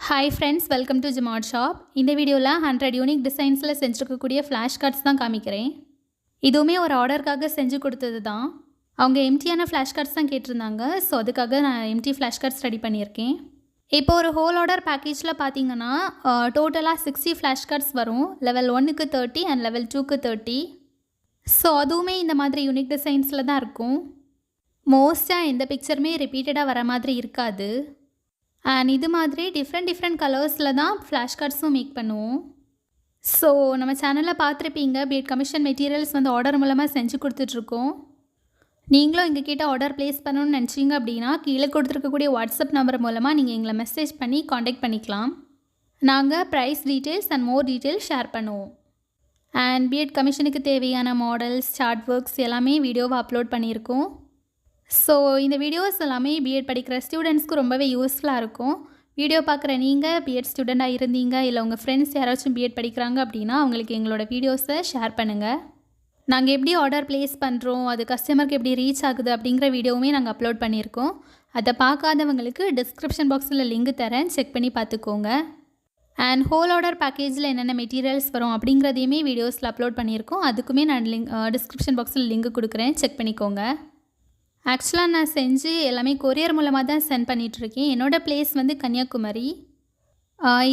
Hi friends, welcome to Jamad Shop. இந்த வீடியோவில் 100 unique டிசைன்ஸில் செஞ்சுருக்கக்கூடிய ஃப்ளாஷ் கார்ட்ஸ் தான் காமிக்கிறேன். இதுவுமே ஒரு ஆர்டருக்காக செஞ்சு கொடுத்தது தான். அவங்க எம்டியான ஃப்ளாஷ் கார்ட்ஸ் தான் கேட்டிருந்தாங்க. ஸோ அதுக்காக நான் எம்டி ஃப்ளாஷ் கார்ட்ஸ் ரெடி பண்ணியிருக்கேன். இப்போ ஒரு ஹோல் ஆர்டர் பேக்கேஜில் பார்த்தீங்கன்னா டோட்டலாக 60 ஃப்ளாஷ் கார்ட்ஸ் வரும். லெவல் 1க்கு 30 அண்ட் லெவல் 2க்கு 30. ஸோ அதுவுமே இந்த மாதிரி யூனிக் டிசைன்ஸில் தான் இருக்கும். மோஸ்ட்டாக எந்த பிக்சருமே ரிப்பீட்டடாக வர மாதிரி இருக்காது. அண்ட் இது மாதிரி டிஃப்ரெண்ட் கலர்ஸில் தான் ஃப்ளாஷ் கார்ட்ஸும் மேக் பண்ணுவோம். ஸோ நம்ம சேனலில் பார்த்துருப்பீங்க, பிஎட் கமிஷன் மெட்டீரியல்ஸ் வந்து ஆர்டர் மூலமாக செஞ்சு கொடுத்துட்ருக்கோம். நீங்களும் எங்கள் கிட்டே ஆர்டர் ப்ளேஸ் பண்ணணும்னு நினச்சிங்க அப்படின்னா கீழே கொடுத்துருக்கக்கூடிய வாட்ஸ்அப் நம்பர் மூலமாக நீங்கள் எங்களை மெசேஜ் பண்ணி காண்டாக்ட் பண்ணிக்கலாம். நாங்கள் price details and more details share பண்ணுவோம். அண்ட் பிஎட் கமிஷனுக்கு தேவையான மாடல்ஸ், சார்ட் ஒர்க்ஸ் எல்லாமே வீடியோவை அப்லோட் பண்ணியிருக்கோம். ஸோ இந்த வீடியோஸ் எல்லாமே பிஎட் படிக்கிற ஸ்டூடெண்ட்ஸ்க்கு ரொம்பவே யூஸ்ஃபுல்லாக இருக்கும். வீடியோ பார்க்குற நீங்கள் பிஎட் ஸ்டூடெண்ட்டாக இருந்தீங்க, இல்லை உங்கள் ஃப்ரெண்ட்ஸ் யாராச்சும் பிஎட் படிக்கிறாங்க அப்படின்னா அவங்களுக்கு எங்களோட வீடியோஸை ஷேர் பண்ணுங்கள். நாங்கள் எப்படி ஆர்டர் ப்ளேஸ் பண்ணுறோம், அது கஸ்டமருக்கு எப்படி ரீச் ஆகுது அப்படிங்கிற வீடியோவுமே நாங்கள் அப்லோட் பண்ணியிருக்கோம். அதை பார்க்காதவங்களுக்கு டிஸ்கிரிப்ஷன் பாக்ஸில் லிங்க் தரேன், செக் பண்ணி பார்த்துக்கோங்க. அண்ட் ஹோல் ஆர்டர் பேக்கேஜில் என்னென்ன மெட்டீரியல்ஸ் வரும் அப்படிங்கிறதையுமே வீடியோஸில் அப்லோட் பண்ணியிருக்கோம். அதுக்குமே நான் டிஸ்கிரிப்ஷன் பாக்ஸில் லிங்க் கொடுக்குறேன், செக் பண்ணிக்கோங்க. ஆக்சுவலாக நான் செஞ்சு எல்லாமே கொரியர் மூலமாக தான் சென்ட் பண்ணிகிட்ருக்கேன். என்னோடய பிளேஸ் வந்து கன்னியாகுமரி.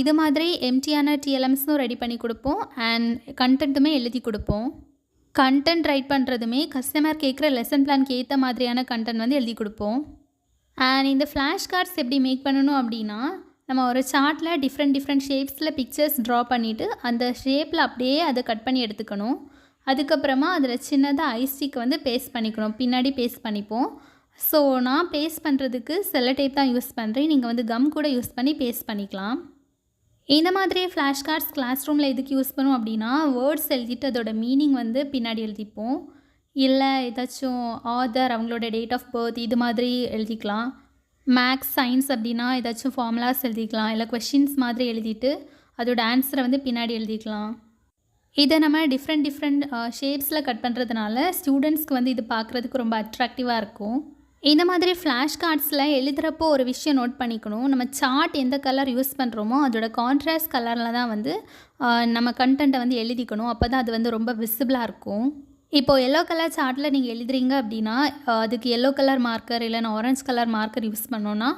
இது மாதிரி எம்டியான டிஎல்எம்ஸும் ரெடி பண்ணி கொடுப்போம் அண்ட் கண்டென்ட்டுமே எழுதி கொடுப்போம். கண்டென்ட் ரைட் பண்ணுறதுமே கஸ்டமர் கேட்குற லெசன் பிளான்க்கு ஏற்ற மாதிரியான கண்டென்ட் வந்து எழுதி கொடுப்போம். அண்ட் இந்த ஃப்ளாஷ் கார்ட்ஸ் எப்படி மேக் பண்ணணும் அப்படின்னா, நம்ம ஒரு சார்ட்டில் டிஃப்ரெண்ட் ஷேப்ஸில் பிக்சர்ஸ் ட்ரா பண்ணிவிட்டு அந்த ஷேப்பில் அப்படியே அதை கட் பண்ணி எடுத்துக்கணும். அதுக்கப்புறமா அதில் சின்னதாக ஐஸ்டிக் வந்து பேஸ்ட் பண்ணிக்கணும், பின்னாடி பேஸ்ட் பண்ணிப்போம். ஸோ நான் பேஸ்ட் பண்ணுறதுக்கு செல்லோ டேப் தான் யூஸ் பண்ணுறேன். நீங்கள் வந்து கம் கூட யூஸ் பண்ணி பேஸ்ட் பண்ணிக்கலாம். இந்த மாதிரி ஃப்ளாஷ் கார்ட்ஸ் கிளாஸ் ரூமில் எதுக்கு யூஸ் பண்ணும் அப்படின்னா, வேர்ட்ஸ் எழுதிட்டு அதோட மீனிங் வந்து பின்னாடி எழுதிப்போம். இல்லை ஏதாச்சும் ஆதர், அவங்களோட டேட் ஆஃப் பர்த் இது மாதிரி எழுதிக்கலாம். மேக்ஸ், சயின்ஸ் அப்படின்னா ஏதாச்சும் ஃபார்முலாஸ் எழுதிக்கலாம். இல்லை கொஷின்ஸ் மாதிரி எழுதிட்டு அதோட ஆன்சரை வந்து பின்னாடி எழுதிக்கலாம். இதை நம்ம டிஃப்ரெண்ட் ஷேப்ஸில் கட் பண்ணுறதுனால ஸ்டூடெண்ட்ஸ்க்கு வந்து இது பார்க்குறதுக்கு ரொம்ப அட்ராக்டிவாக இருக்கும். இந்த மாதிரி ஃப்ளாஷ் கார்ட்ஸில் எழுதுகிறப்போ ஒரு விஷயம் நோட் பண்ணிக்கணும். நம்ம சார்ட் எந்த கலர் யூஸ் பண்ணுறோமோ அதோட கான்ட்ராஸ்ட் கலரில் தான் வந்து நம்ம கண்டென்ட்டை வந்து எழுதிக்கணும். அப்போ தான் அது வந்து ரொம்ப விசிபிளாக இருக்கும். இப்போது எல்லோ கலர் சார்ட்டில் நீங்கள் எழுதுறீங்க அப்படின்னா அதுக்கு எல்லோ கலர் மார்க்கர் இல்லைன்னா ஆரஞ்ச் கலர் மார்க்கர் யூஸ் பண்ணோன்னா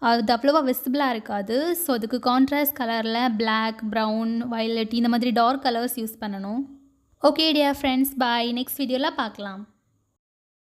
அது அவ்வளோவா விசிபிளாக இருக்காது. ஸோ அதுக்கு கான்ட்ராஸ்ட் கலரில் பிளாக், ப்ரௌன், வயலட் இந்த மாதிரி டார்க் கலர்ஸ் யூஸ் பண்ணணும். ஓகே டியர் ஃப்ரெண்ட்ஸ், பாய். நெக்ஸ்ட் வீடியோவில் பார்க்கலாம்.